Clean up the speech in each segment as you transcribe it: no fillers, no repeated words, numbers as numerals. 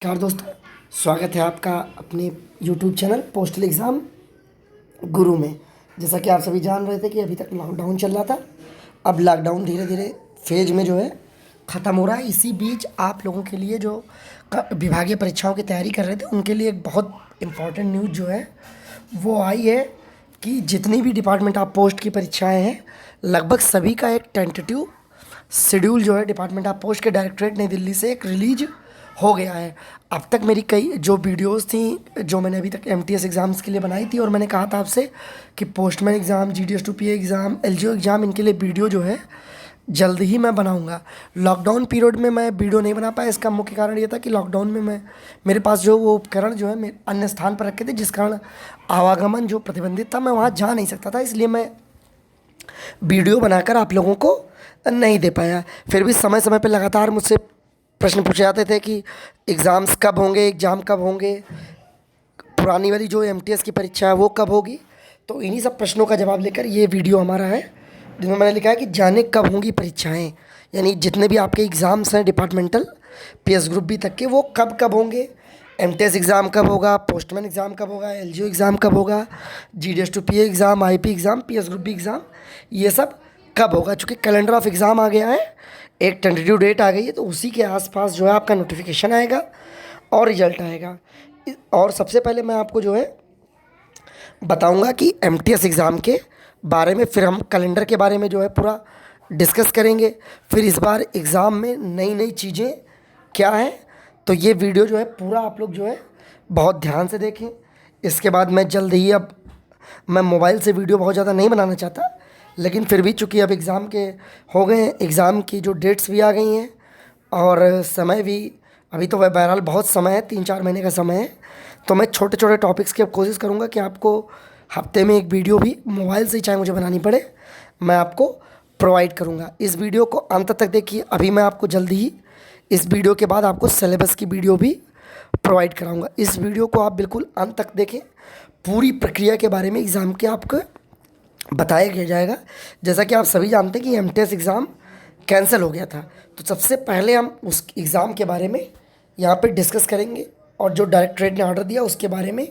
नमस्कार दोस्तों, स्वागत है आपका अपने यूट्यूब चैनल पोस्टल एग्ज़ाम गुरु में। जैसा कि आप सभी जान रहे थे कि अभी तक लॉकडाउन चल रहा था। अब लॉकडाउन धीरे धीरे फेज में जो है ख़त्म हो रहा है। इसी बीच आप लोगों के लिए जो विभागीय परीक्षाओं की तैयारी कर रहे थे उनके लिए एक बहुत इम्पॉर्टेंट न्यूज़ जो है वो आई है कि जितनी भी डिपार्टमेंट ऑफ पोस्ट की परीक्षाएँ हैं लगभग सभी का एक टेंटेटिव शेड्यूल जो है डिपार्टमेंट ऑफ पोस्ट के डायरेक्टरेट नई दिल्ली से एक रिलीज हो गया है। अब तक मेरी कई जो वीडियोस थी जो मैंने अभी तक एमटीएस एग्ज़ाम्स के लिए बनाई थी और मैंने कहा था आपसे कि postman exam, GDS 2 PA exam, एलजीओ exam, इनके लिए वीडियो जो है जल्द ही मैं बनाऊंगा। लॉकडाउन पीरियड में मैं वीडियो नहीं बना पाया, इसका मुख्य कारण ये था कि लॉकडाउन में मेरे पास जो वो उपकरण जो है मेरे अन्य स्थान पर रखे थे, जिस कारण आवागमन जो प्रतिबंधित था, मैं वहाँ जा नहीं सकता था, इसलिए मैं वीडियो बनाकर आप लोगों को नहीं दे पाया। फिर भी समय समय पर लगातार मुझसे प्रश्न पूछे जाते थे कि एग्ज़ाम्स कब होंगे, एग्ज़ाम कब होंगे, पुरानी वाली जो एमटीएस की परीक्षा है वो कब होगी। तो इन्हीं सब प्रश्नों का जवाब लेकर ये वीडियो हमारा है, जिसमें मैंने लिखा है कि जाने कब होंगी परीक्षाएं, यानी जितने भी आपके एग्ज़ाम्स हैं डिपार्टमेंटल पीएस ग्रुप बी तक के, वो कब कब होंगे। एमटीएस एग्ज़ाम कब होगा, पोस्टमैन एग्ज़ाम कब होगा, एलजीओ एग्ज़ाम कब होगा, GDS 2 PA exam, IP exam, PS group B exam, ये सब कब होगा। चूँकि कैलेंडर ऑफ एग्ज़ाम आ गया है, एक टेंटेटिव डेट आ गई है, तो उसी के आसपास जो है आपका नोटिफिकेशन आएगा और रिजल्ट आएगा। और सबसे पहले मैं आपको जो है बताऊंगा कि एमटीएस एग्ज़ाम के बारे में, फिर हम कैलेंडर के बारे में जो है पूरा डिस्कस करेंगे। फिर इस बार एग्ज़ाम में नई नई चीज़ें क्या हैं, तो ये वीडियो जो है पूरा आप लोग जो है बहुत ध्यान से देखें। इसके बाद मैं जल्द ही, अब मैं मोबाइल से वीडियो बहुत ज़्यादा नहीं बनाना चाहता, लेकिन फिर भी चूँकि अब एग्ज़ाम के हो गए हैं, एग्ज़ाम की जो डेट्स भी आ गई हैं और समय भी, अभी तो वह बहरहाल बहुत समय है, 3-4 महीने का समय है, तो मैं छोटे छोटे टॉपिक्स की अब कोशिश करूँगा कि आपको हफ्ते में एक वीडियो भी मोबाइल से ही चाहे मुझे बनानी पड़े, मैं आपको प्रोवाइड करूँगा। इस वीडियो को अंत तक देखिए। अभी मैं आपको जल्दी ही इस वीडियो के बाद आपको सिलेबस की वीडियो भी प्रोवाइड कराऊँगा। इस वीडियो को आप बिल्कुल अंत तक देखें, पूरी प्रक्रिया के बारे में एग्ज़ाम के आपको बताया गया जाएगा। जैसा कि आप सभी जानते हैं कि एमटीएस एग्ज़ाम कैंसिल हो गया था, तो सबसे पहले हम उस एग्ज़ाम के बारे में यहाँ पे डिस्कस करेंगे और जो डायरेक्टरेट ने ऑर्डर दिया उसके बारे में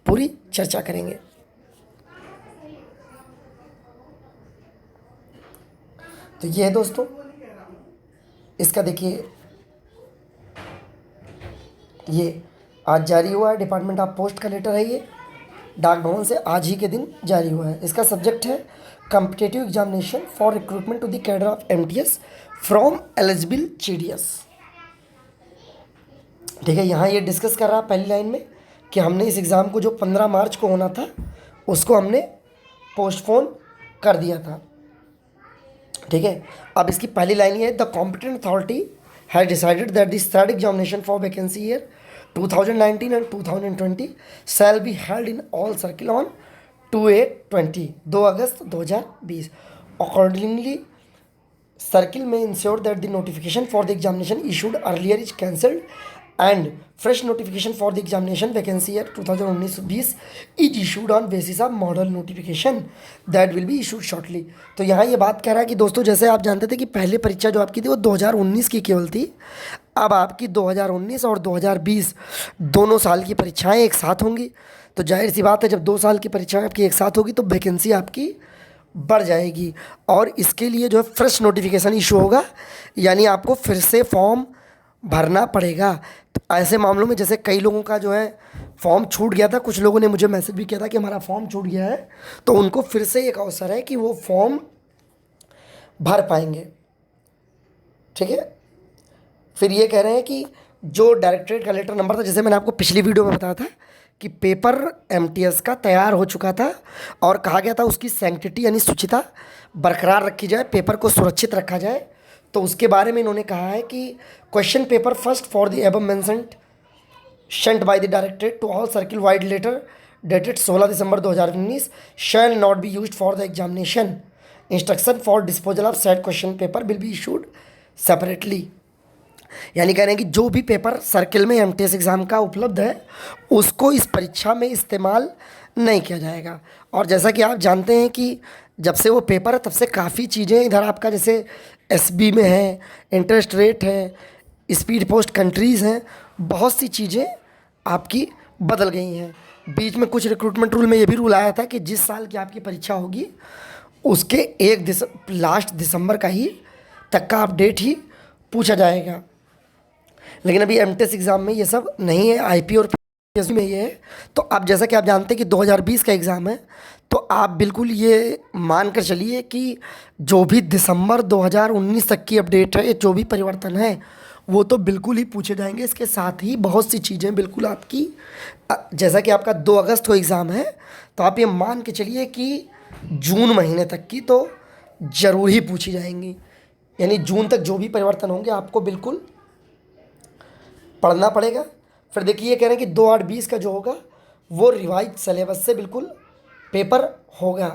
पूरी चर्चा करेंगे। तो ये है दोस्तों, इसका देखिए, ये आज जारी हुआ है, डिपार्टमेंट ऑफ पोस्ट का लेटर है, ये डाक भवन से आज ही के दिन जारी हुआ है। इसका सब्जेक्ट है competitive examination for recruitment to the cadre of MTS from eligible GDS. ठीक है, यहाँ ये डिस्कस कर रहा है पहली लाइन में कि हमने इस एग्ज़ाम को जो 15 मार्च को होना था उसको हमने पोस्टपोन कर दिया था। ठीक है, अब इसकी पहली लाइन ये है, the competent authority has decided that the third examination for vacancy year 2019 and 2020 shall be held in all circle on 2/8/20, 2 August 2020. Accordingly, circle may ensure that the notification for the examination issued earlier is cancelled and fresh notification for the examination vacancy year 2019-20 is issued on basis of model notification that will be issued shortly. तो यहाँ ये बात कह रहा है कि दोस्तों, जैसे आप जानते थे कि पहले परीक्षा जो आपकी थी वो 2019 की केवल थी, अब आपकी 2019 और 2020 दोनों साल की परीक्षाएं एक साथ होंगी। तो जाहिर सी बात है, जब 2 साल की परीक्षाएं आपकी एक साथ होगी तो वैकेंसी आपकी बढ़ जाएगी और इसके लिए जो है फ्रेश नोटिफिकेशन इशू होगा, यानी आपको फिर से फॉर्म भरना पड़ेगा। तो ऐसे मामलों में, जैसे कई लोगों का जो है फॉर्म छूट गया था, कुछ लोगों ने मुझे मैसेज भी किया था कि हमारा फॉर्म छूट गया है, तो उनको फिर से एक अवसर है कि वो फॉर्म भर पाएंगे। ठीक है, फिर ये कह रहे हैं कि जो डायरेक्टरेट का लेटर नंबर था, जैसे मैंने आपको पिछली वीडियो में बताया था कि पेपर एमटीएस का तैयार हो चुका था और कहा गया था उसकी सैंक्टिटी यानी शुचिता बरकरार रखी जाए, पेपर को सुरक्षित रखा जाए। तो उसके बारे में इन्होंने कहा है कि question paper first for the above mentioned sent by the directorate to all circle wide letter dated 16 December 2019 shall not be used for the examination. Instruction for disposal of set question paper will be issued separately. यानी कह रहे हैं कि जो भी paper circle में MTS exam का उपलब्ध है उसको इस परीक्षा में इस्तेमाल नहीं किया जाएगा। और जैसा कि आप जानते हैं कि जब से वो पेपर है तब से काफ़ी चीज़ें इधर आपका, जैसे एसबी में है, इंटरेस्ट रेट है, स्पीड पोस्ट कंट्रीज़ हैं, बहुत सी चीज़ें आपकी बदल गई हैं। बीच में कुछ रिक्रूटमेंट रूल में ये भी रूल आया था कि जिस साल की आपकी परीक्षा होगी उसके लास्ट दिसंबर का ही तक का अपडेट ही पूछा जाएगा। लेकिन अभी एमटेस एग्ज़ाम में ये सब नहीं है, आईपी और पीएससी में ये है। तो अब जैसा कि आप जानते हैं कि 2020 का एग्ज़ाम है, तो आप बिल्कुल ये मान कर चलिए कि जो भी दिसंबर 2019 तक की अपडेट है, जो भी परिवर्तन है, वो तो बिल्कुल ही पूछे जाएंगे। इसके साथ ही बहुत सी चीज़ें बिल्कुल आपकी जैसा कि आपका 2 अगस्त को एग्ज़ाम है, तो आप ये मान के चलिए कि जून महीने तक की तो ज़रूर ही पूछी जाएंगी। यानी जून तक जो भी परिवर्तन होंगे आपको बिल्कुल पढ़ना पड़ेगा। फिर देखिए ये कह रहे हैं कि 2/8/20 का जो होगा वो रिवाइज सिलेबस से बिल्कुल पेपर होगा।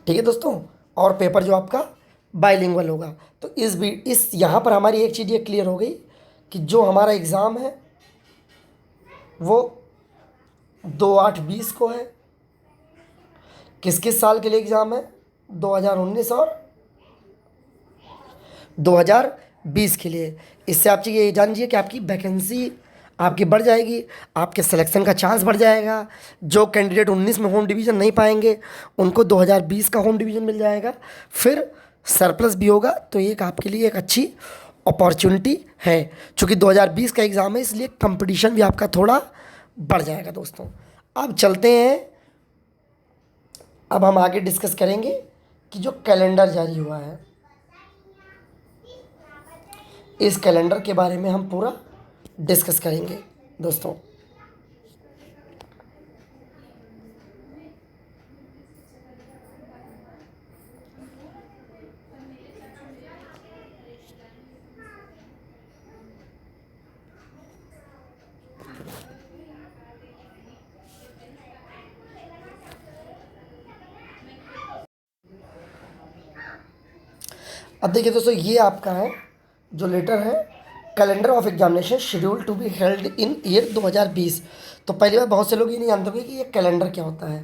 ठीक है दोस्तों, और पेपर जो आपका बाइलिंगुअल होगा। तो इस यहाँ पर हमारी एक चीज़ ये क्लियर हो गई कि जो हमारा एग्ज़ाम है वो 2/8/20 को है। किस किस साल के लिए एग्ज़ाम है? 2019 और 2020 के लिए। इससे आप ये जानिए कि आपकी वैकेंसी आपकी बढ़ जाएगी, आपके सिलेक्शन का चांस बढ़ जाएगा। जो कैंडिडेट 19 में होम डिवीज़न नहीं पाएंगे उनको 2020 का होम डिवीज़न मिल जाएगा, फिर सरप्लस भी होगा। तो एक आपके लिए एक अच्छी अपॉर्चुनिटी है। चूँकि 2020 का एग्ज़ाम है इसलिए कंपटीशन भी आपका थोड़ा बढ़ जाएगा दोस्तों। अब चलते हैं, अब हम आगे डिस्कस करेंगे कि जो कैलेंडर जारी हुआ है, इस कैलेंडर के बारे में हम पूरा डिस्कस करेंगे दोस्तों। अब देखिए दोस्तों, ये आपका है जो लेटर है, calendar of examination schedule to be held in year 2020। तो पहली बार बहुत से लोग ये नहीं जानते होंगे कि ये कैलेंडर क्या होता है।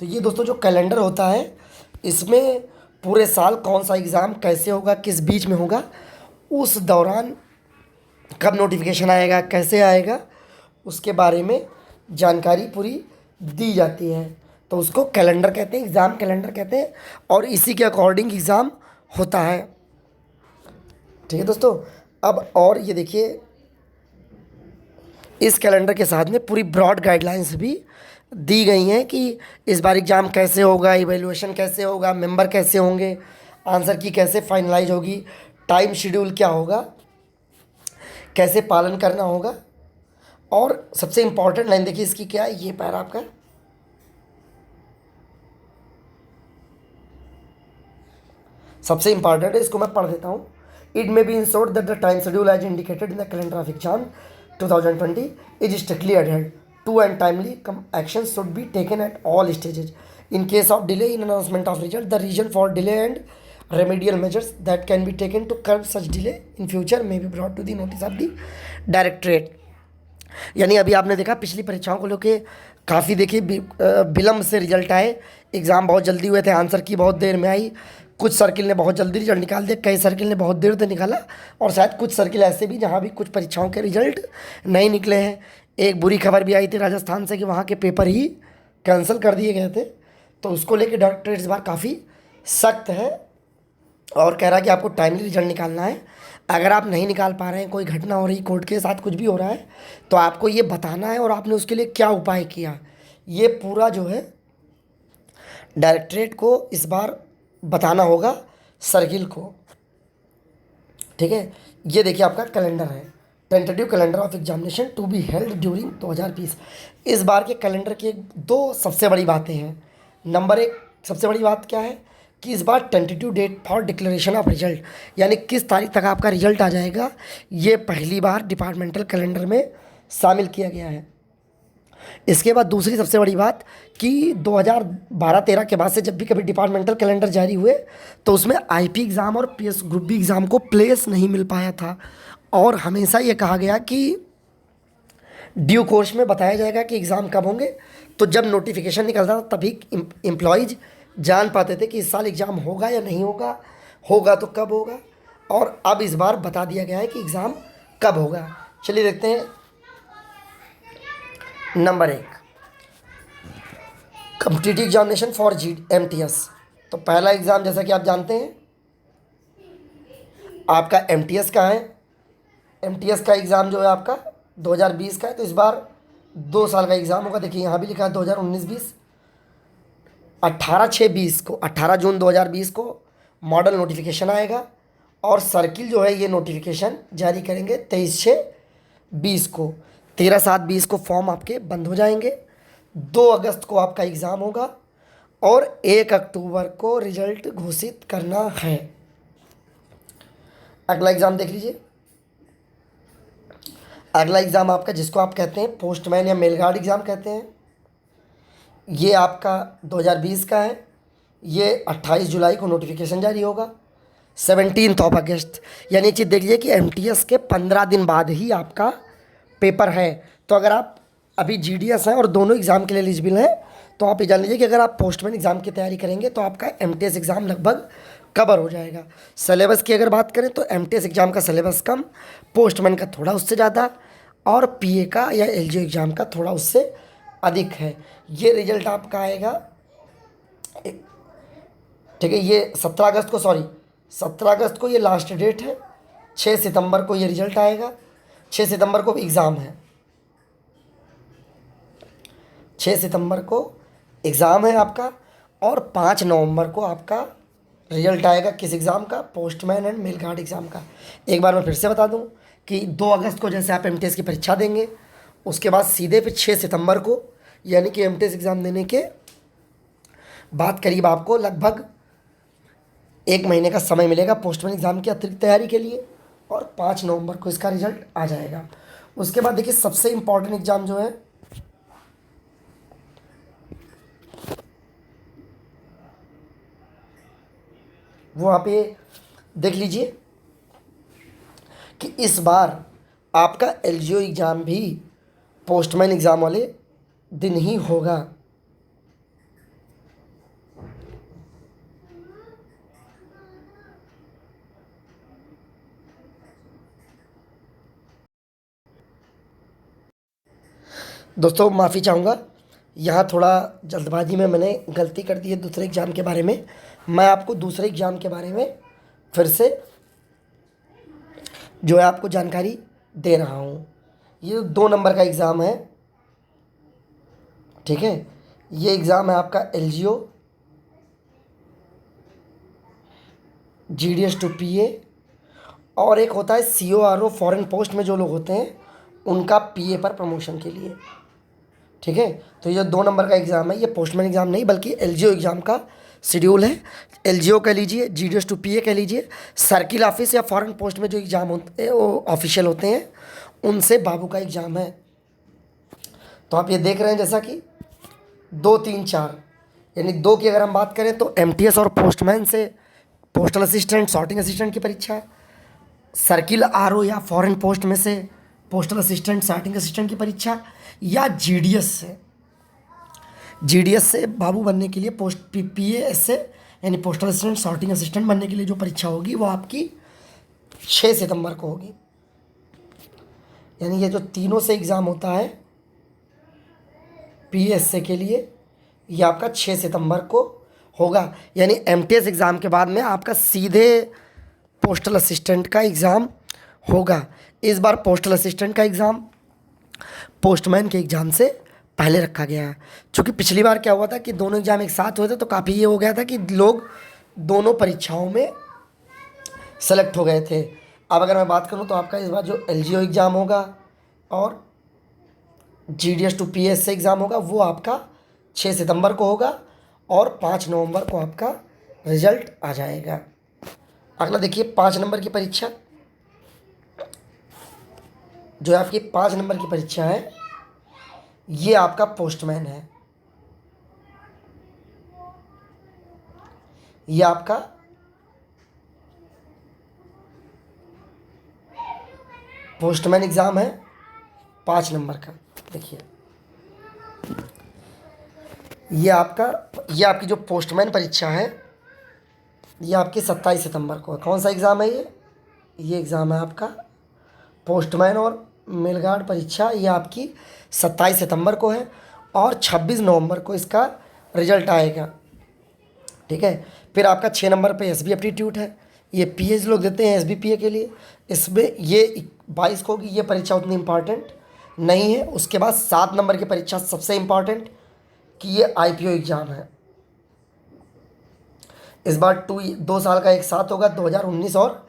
तो ये दोस्तों जो कैलेंडर होता है इसमें पूरे साल कौन सा एग्ज़ाम कैसे होगा, किस बीच में होगा, उस दौरान कब नोटिफिकेशन आएगा, कैसे आएगा, उसके बारे में जानकारी पूरी दी जाती है। तो उसको कैलेंडर कहते हैं, एग्ज़ाम कैलेंडर कहते हैं, और इसी के अकॉर्डिंग एग्ज़ाम होता है। ठीक है दोस्तों। अब और ये देखिए, इस कैलेंडर के साथ में पूरी ब्रॉड गाइडलाइंस भी दी गई हैं कि इस बार एग्ज़ाम कैसे होगा, इवैल्यूएशन कैसे होगा, मेंबर कैसे होंगे, आंसर की कैसे फाइनलाइज होगी, टाइम शेड्यूल क्या होगा, कैसे पालन करना होगा। और सबसे इम्पॉर्टेंट लाइन देखिए इसकी क्या है, ये पैरा आपका सबसे इम्पॉर्टेंट है, इसको मैं पढ़ देता हूँ। It may be ensured that the time schedule as indicated in the calendar of exam 2020 is strictly adhered to and timely action should be taken at all stages. In case of delay in announcement of result, the reason for delay and remedial measures that can be taken to curb such delay in future may be brought to the notice of the directorate. यानी अभी आपने देखा पिछली परीक्षाओं को लेके काफ़ी देखिए विलम्ब से रिजल्ट आए, एग्ज़ाम बहुत जल्दी हुए थे, आंसर की बहुत देर में आई, कुछ सर्किल ने बहुत जल्दी रिजल्ट निकाल दिया, कई सर्किल ने बहुत देर से निकाला, और शायद कुछ सर्किल ऐसे भी जहाँ भी कुछ परीक्षाओं के रिजल्ट नहीं निकले हैं। एक बुरी खबर भी आई थी राजस्थान से कि वहाँ के पेपर ही कैंसिल कर दिए गए थे। तो उसको लेके डॉक्टरेट इस बार काफ़ी सख्त है और कह रहा है कि आपको टाइमली रिजल्ट निकालना है। अगर आप नहीं निकाल पा रहे हैं, कोई घटना हो रही, कोर्ट के साथ कुछ भी हो रहा है, तो आपको ये बताना है और आपने उसके लिए क्या उपाय किया, ये पूरा जो है डायरेक्टरेट को इस बार बताना होगा, सर्किल को। ठीक है, ये देखिए आपका कैलेंडर है, tentative calendar of examination to be held during 2020। इस बार के कैलेंडर की दो सबसे बड़ी बातें हैं। नंबर एक सबसे बड़ी बात क्या है कि इस बार tentative date for declaration of result, यानी किस तारीख तक आपका रिजल्ट आ जाएगा, ये पहली बार डिपार्टमेंटल कैलेंडर में शामिल किया गया है। इसके बाद दूसरी सबसे बड़ी बात कि 2012-13 के बाद से जब भी कभी डिपार्टमेंटल कैलेंडर जारी हुए तो उसमें आईपी एग्ज़ाम और पीएस ग्रुप बी एग्ज़ाम को प्लेस नहीं मिल पाया था, और हमेशा ये कहा गया कि ड्यू कोर्स में बताया जाएगा कि एग्ज़ाम कब होंगे। तो जब नोटिफिकेशन निकलता था तभी एम्प्लॉयज़ जान पाते थे कि इस साल एग्ज़ाम होगा या नहीं होगा, होगा तो कब होगा। और अब इस बार बता दिया गया है कि एग्ज़ाम कब होगा। चलिए देखते हैं number 1, competitive examination for MTS। तो पहला एग्ज़ाम जैसा कि आप जानते हैं आपका MTS का है। MTS का एग्ज़ाम जो है आपका 2020 का है, तो इस बार 2 साल का एग्ज़ाम होगा। देखिए यहाँ भी लिखा है 2019-20। 18/6/20 को, 18 जून 2020 को मॉडल नोटिफिकेशन आएगा और सर्किल जो है ये नोटिफिकेशन जारी करेंगे 23/6/20 को। 13/7/20 को फॉर्म आपके बंद हो जाएंगे। 2 अगस्त को आपका एग्ज़ाम होगा और 1 अक्टूबर को रिजल्ट घोषित करना है। अगला एग्ज़ाम देख लीजिए। अगला एग्ज़ाम आपका जिसको आप कहते हैं पोस्टमैन या मेलगार्ड एग्ज़ाम कहते हैं, ये आपका 2020 का है। ये 28 जुलाई को नोटिफिकेशन जारी होगा। 17 अगस्त, यानी चीज़ देख लीजिए कि MTS के 15 दिन बाद ही आपका पेपर है। तो अगर आप अभी GDS हैं और दोनों एग्ज़ाम के लिए एलिजिबल हैं, तो आप ये जान लीजिए कि अगर आप पोस्टमैन एग्ज़ाम की तैयारी करेंगे तो आपका MTS एग्ज़ाम लगभग कवर हो जाएगा। सिलेबस की अगर बात करें तो MTS एग्ज़ाम का सिलेबस कम, पोस्टमैन का थोड़ा उससे ज़्यादा, और PA का या LGO एग्ज़ाम का थोड़ा उससे अधिक है। ये रिजल्ट आपका आएगा, ठीक है, ये 17 अगस्त को, 17 अगस्त को ये लास्ट डेट है। 6 सितंबर को ये रिजल्ट आएगा। 6 सितंबर को एग्ज़ाम है। 6 सितंबर को एग्ज़ाम है आपका और 5 नवंबर को आपका रिजल्ट आएगा। किस एग्ज़ाम का? Postman and mail guard exam का। एक बार मैं फिर से बता दूं कि 2 अगस्त को जैसे आप MTS की परीक्षा देंगे, उसके बाद सीधे फिर 6 सितंबर को, यानी कि MTS एग्ज़ाम देने के बाद करीब आपको लगभग 1 महीने का समय मिलेगा पोस्टमैन एग्ज़ाम की अतिरिक्त तैयारी के लिए, और 5 नवंबर को इसका रिजल्ट आ जाएगा। उसके बाद देखिए सबसे इम्पॉर्टेंट एग्ज़ाम जो है वो आप ये देख लीजिए कि इस बार आपका LGO एग्ज़ाम भी पोस्टमैन एग्ज़ाम वाले दिन ही होगा। दोस्तों माफ़ी चाहूँगा, यहाँ थोड़ा जल्दबाजी में मैंने गलती कर दी है दूसरे एग्ज़ाम के बारे में। मैं आपको दूसरे एग्ज़ाम के बारे में फिर से जो है आपको जानकारी दे रहा हूँ। ये 2 नंबर का एग्ज़ाम है, ठीक है। ये एग्ज़ाम है आपका LGO GDS to PA, और एक होता है CORO फॉरेन पोस्ट में जो लोग होते हैं उनका PA पर प्रमोशन के लिए, ठीक है। तो ये 2 नंबर का एग्ज़ाम है, ये पोस्टमैन एग्ज़ाम नहीं बल्कि LGO एग्ज़ाम का शेड्यूल है। LGO कह लीजिए, GDS to PA कह लीजिए, सर्किल ऑफिस या फॉरेन पोस्ट में जो एग्ज़ाम होते हैं वो ऑफिशियल होते हैं, उनसे बाबू का एग्ज़ाम है। तो आप ये देख रहे हैं जैसा कि 2, 3, 4, यानी 2 की अगर हम बात करें तो MTS और पोस्टमैन से पोस्टल असिस्टेंट, सॉर्टिंग असिस्टेंट की परीक्षा, सर्किल RO या फॉरेन पोस्ट में से पोस्टल असिस्टेंट, सॉर्टिंग असिस्टेंट की परीक्षा, या GDS से बाबू बनने के लिए PA से यानी पोस्टल असिस्टेंट, सॉर्टिंग असिस्टेंट बनने के लिए जो परीक्षा होगी वो आपकी 6 सितंबर को होगी। यानी ये जो तीनों से एग्ज़ाम होता है PSA के लिए, ये आपका 6 सितंबर को होगा। यानी MTS एग्ज़ाम के बाद में आपका सीधे पोस्टल असिस्टेंट का एग्ज़ाम होगा। इस बार पोस्टल असिस्टेंट का एग्ज़ाम पोस्टमैन के एग्ज़ाम से पहले रखा गया है। चूँकि पिछली बार क्या हुआ था कि दोनों एग्ज़ाम एक साथ हुए थे, तो काफ़ी ये हो गया था कि लोग दोनों परीक्षाओं में सेलेक्ट हो गए थे। अब अगर मैं बात करूं तो आपका इस बार जो LGO एग्ज़ाम होगा और GDS to PA एग्ज़ाम होगा वो आपका 6 सितंबर को होगा और 5 नवंबर को आपका रिज़ल्ट आ जाएगा। अगला देखिए 5 नंबर की परीक्षा, जो आपकी 5 नंबर की परीक्षा है, ये आपका पोस्टमैन है। ये आपका पोस्टमैन एग्ज़ाम है 5 नंबर का। देखिए ये आपकी जो पोस्टमैन परीक्षा है ये आपकी 27 सितंबर को है। कौन सा एग्ज़ाम है ये एग्ज़ाम है आपका पोस्टमैन और मेलगार्ड परीक्षा ये आपकी 27 सितंबर को है और 26 नवंबर को इसका रिजल्ट आएगा। ठीक है। फिर आपका 6 नंबर पे एस बी एप्टीट्यूड है, ये पीएच लोग देते हैं एसबीपीए के लिए। इसमें ये 22 को होगी, ये परीक्षा उतनी इम्पॉर्टेंट नहीं है। उसके बाद 7 नंबर की परीक्षा सबसे इम्पॉर्टेंट कि ये आईपीओ एग्ज़ाम है। इस बार 2 साल का एक साथ होगा, 2019 और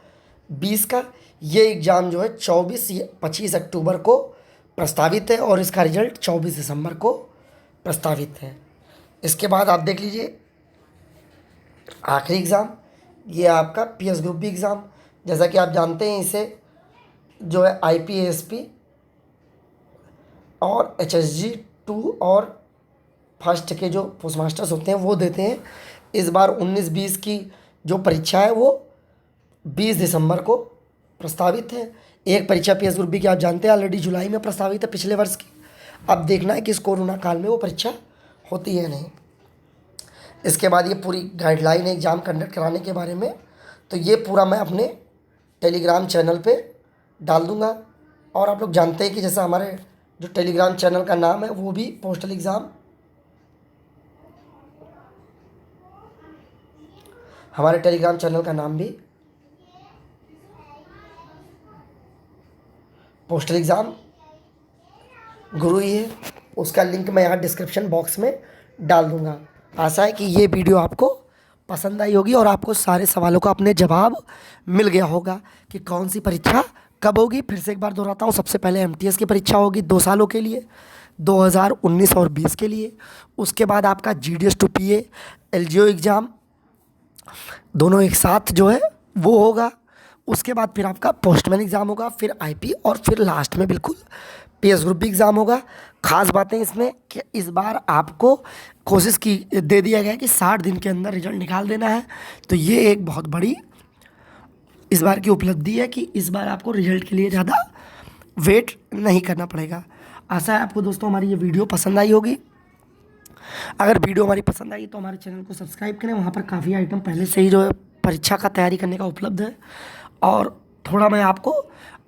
20 का। ये एग्ज़ाम जो है 25 अक्टूबर को प्रस्तावित है और इसका रिजल्ट 24 दिसंबर को प्रस्तावित है। इसके बाद आप देख लीजिए आखिरी एग्ज़ाम, ये आपका पीएस ग्रुप बी एग्ज़ाम। जैसा कि आप जानते हैं इसे जो है आईपीएसपी और HSG-2 और फर्स्ट के जो पोस्ट मास्टर्स होते हैं वो देते हैं। इस बार 19-20 की जो परीक्षा है वो 20 दिसंबर को प्रस्तावित है। एक परीक्षा पीएस ग्रुप बी की आप जानते हैं ऑलरेडी जुलाई में प्रस्तावित है पिछले वर्ष की। अब देखना है कि इस कोरोना काल में वो परीक्षा होती है नहीं। इसके बाद ये पूरी गाइडलाइन है एग्ज़ाम कंडक्ट कराने के बारे में, तो ये पूरा मैं अपने टेलीग्राम चैनल पे डाल दूँगा। और आप लोग जानते हैं कि जैसा हमारे जो टेलीग्राम चैनल का नाम है वो भी पोस्टल एग्ज़ाम, हमारे टेलीग्राम चैनल का नाम भी पोस्टल एग्ज़ाम गुरु ही है। उसका लिंक मैं यहाँ डिस्क्रिप्शन बॉक्स में डाल दूँगा। आशा है कि ये वीडियो आपको पसंद आई होगी और आपको सारे सवालों का अपने जवाब मिल गया होगा कि कौन सी परीक्षा कब होगी। फिर से एक बार दोहराता हूँ, सबसे पहले एमटीएस की परीक्षा होगी 2 सालों के लिए, 2019 और 20 के लिए। उसके बाद आपका जीडीएस टू पीए एलजीओ एग्ज़ाम दोनों एक साथ जो है वो होगा। उसके बाद फिर आपका पोस्टमैन एग्ज़ाम होगा, फिर आईपी और फिर लास्ट में बिल्कुल पीएस ग्रुप भी एग्ज़ाम होगा। ख़ास बातें इसमें कि इस बार आपको कोशिश की दे दिया गया है कि 60 दिन के अंदर रिजल्ट निकाल देना है। तो ये एक बहुत बड़ी इस बार की उपलब्धि है कि इस बार आपको रिजल्ट के लिए ज़्यादा वेट नहीं करना पड़ेगा। आशा है आपको दोस्तों हमारी ये वीडियो पसंद आई होगी। अगर वीडियो हमारी पसंद आई तो हमारे चैनल को सब्सक्राइब करें, वहाँ पर काफ़ी आइटम पहले से ही जो है परीक्षा का तैयारी करने का उपलब्ध है। और थोड़ा मैं आपको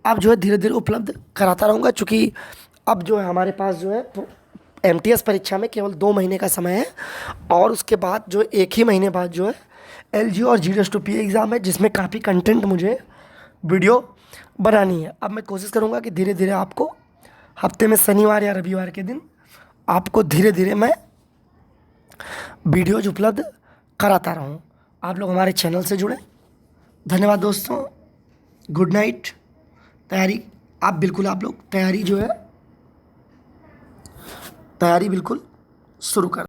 अब जो है धीरे धीरे उपलब्ध कराता रहूँगा, चूँकि अब जो है हमारे पास जो है एमटीएस परीक्षा में केवल 2 महीने का समय है और उसके बाद जो 1 ही महीने बाद जो है एलजीओ और जीडीएस टू पीए एग्ज़ाम है, जिसमें काफ़ी कंटेंट मुझे वीडियो बनानी है। अब मैं कोशिश करूँगा कि धीरे धीरे आपको हफ्ते में शनिवार या रविवार के दिन आपको धीरे धीरे मैं वीडियोज उपलब्ध कराता रहूँ। आप लोग हमारे चैनल से जुड़ें। धन्यवाद दोस्तों, गुड नाइट। तैयारी आप लोग तैयारी जो है तैयारी बिल्कुल शुरू कर